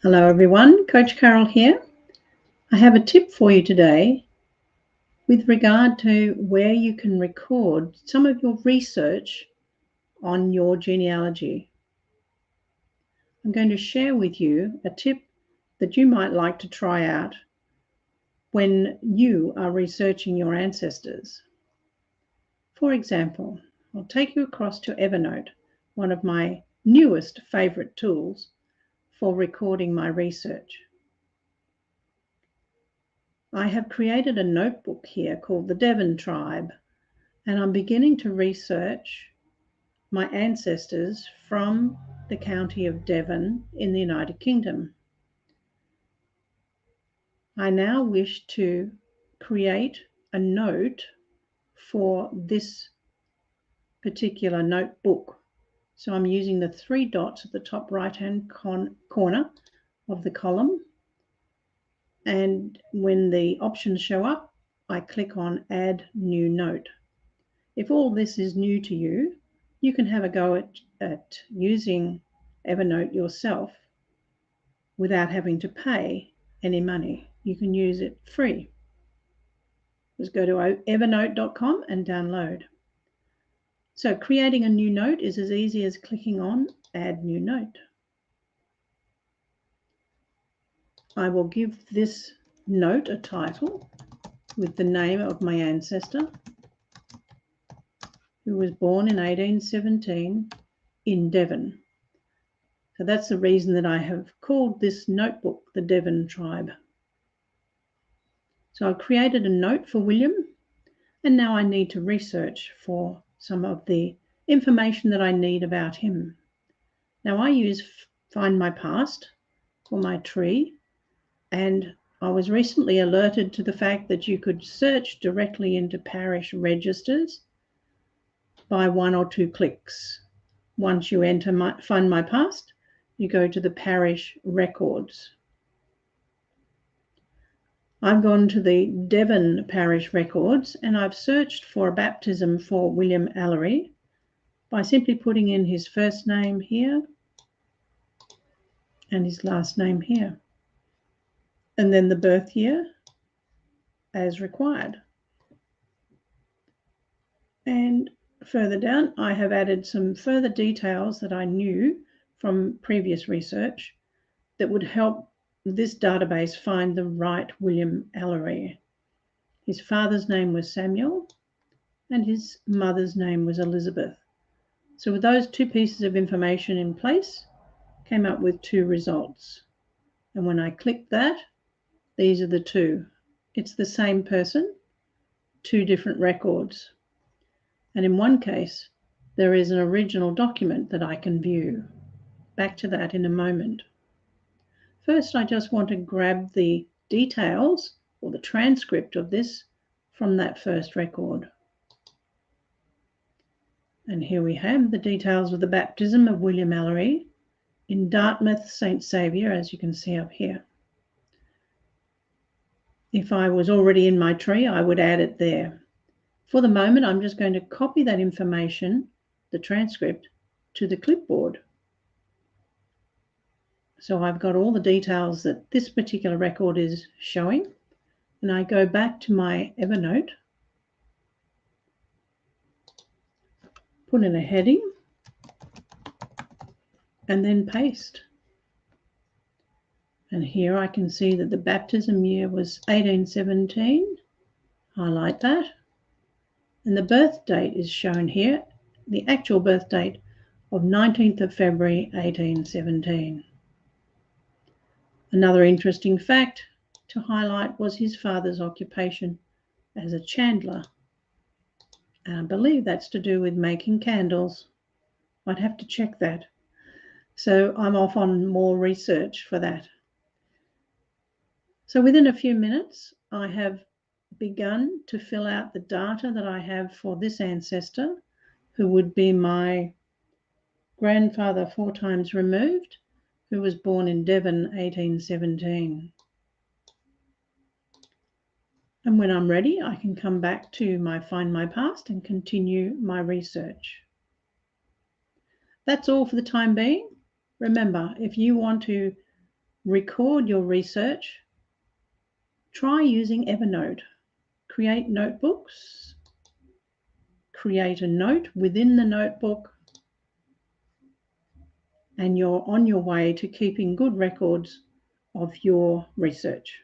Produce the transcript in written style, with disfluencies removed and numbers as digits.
Hello everyone, Coach Carol here. I have a tip for you today with regard to where you can record some of your research on your genealogy. I'm going to share with you a tip that you might like to try out when you are researching your ancestors. For example, I'll take you across to Evernote, one of my newest favorite tools for recording my research. I have created a notebook here called the Devon Tribe, and I'm beginning to research my ancestors from the county of Devon in the United Kingdom. I now wish to create a note for this particular notebook. So I'm using the three dots at the top right-hand corner of the column. And when the options show up, I click on Add New Note. If all this is new to you, you can have a go at using Evernote yourself without having to pay any money. You can use it free. Just go to evernote.com and download. So creating a new note is as easy as clicking on Add New Note. I will give this note a title with the name of my ancestor, who was born in 1817 in Devon. So that's the reason that I have called this notebook the Devon Tribe. So I've created a note for William, and now I need to research for some of the information that I need about him. Now I use Find My Past for my tree, and I was recently alerted to the fact that you could search directly into parish registers by 1 or 2 clicks. Once you enter Find My Past, you go to the parish records. I've gone to the Devon parish records and I've searched for a baptism for William Allery by simply putting in his first name here and his last name here, and then the birth year as required. And further down, I have added some further details that I knew from previous research that would help this database find the right William Allery. His father's name was Samuel and his mother's name was Elizabeth. So with those 2 pieces of information in place, came up with 2 results. And when I clicked that, these are the 2. It's the same person, 2 different records. And in one case, there is an original document that I can view. Back to that in a moment. First, I just want to grab the details or the transcript of this from that first record. And here we have the details of the baptism of William Allery in Dartmouth St. Saviour, as you can see up here. If I was already in my tree, I would add it there. For the moment, I'm just going to copy that information, the transcript, to the clipboard. So I've got all the details that this particular record is showing, and I go back to my Evernote, put in a heading, and then paste. And here I can see that the baptism year was 1817. Highlight that. And the birth date is shown here, the actual birth date of 19th of February 1817. Another interesting fact to highlight was his father's occupation as a chandler. And I believe that's to do with making candles. I'd have to check that. So I'm off on more research for that. So within a few minutes, I have begun to fill out the data that I have for this ancestor, who would be my grandfather 4 times removed, who was born in Devon, 1817. And when I'm ready, I can come back to my Find My Past and continue my research. That's all for the time being. Remember, if you want to record your research, try using Evernote. Create notebooks, create a note within the notebook, and you're on your way to keeping good records of your research.